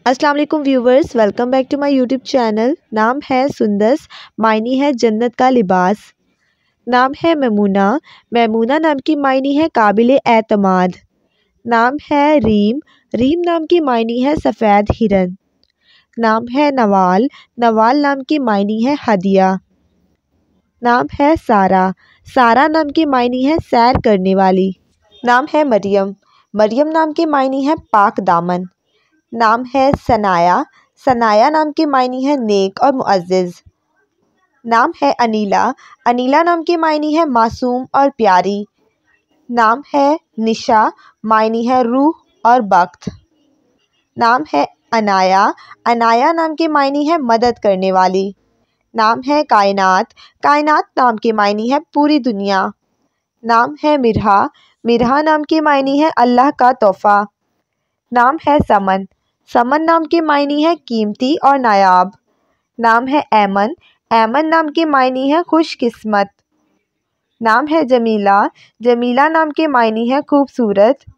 السلام علیکم viewers, welcome back to my YouTube channel. نام ہے سندس، معنی ہے جنت کا لباس۔ نام ہے میمونہ، میمونہ نام کی معنی ہے قابل اعتماد۔ نام ہے ریم، ریم نام کی معنی ہے سفید ہرن۔ نام ہے نوال، نوال نام کی معنی ہے ہدیہ۔ نام ہے سارہ، سارہ نام کی معنی ہے سیر کرنے والی۔ نام ہے مریم، مریم نام کی معنی ہے پاک دامن۔ نام ہے ثنایا، ثنایا نام کی معنی ہے نیک اور معزز۔ نام ہے انیلا، انیلا نام کی معنی ہے معصوم اور پیاری۔ نام ہے نشا، معنی ہے روح اور بخت۔ نام ہے عنایا، عنایا نام کی معنی ہے مدد کرنے والی۔ نام ہے کائنات، کائنات نام کی معنی ہے پوری دنیا۔ نام ہے مرہا، مرہا نام کی معنی ہے اللہ کا تحفہ۔ نام ہے سمن، سمن نام کی معنی ہے قیمتی اور نایاب۔ نام ہے ایمن، ایمن نام کی معنی ہے خوش قسمت۔ نام ہے جمیلہ، جمیلہ نام کی معنی ہے خوبصورت۔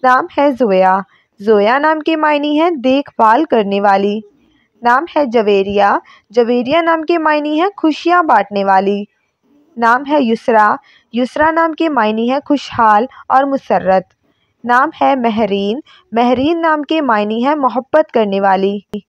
نام ہے زویا، زویا نام کی معنی ہے دیکھ بھال کرنے والی۔ نام ہے جویریہ، جویریہ نام کی معنی ہے خوشیاں بانٹنے والی۔ نام ہے یسریٰ، یسریٰ نام کی معنی ہے خوشحال اور مسرت۔ نام ہے مہرین، مہرین نام کی معنی ہے محبت کرنے والی۔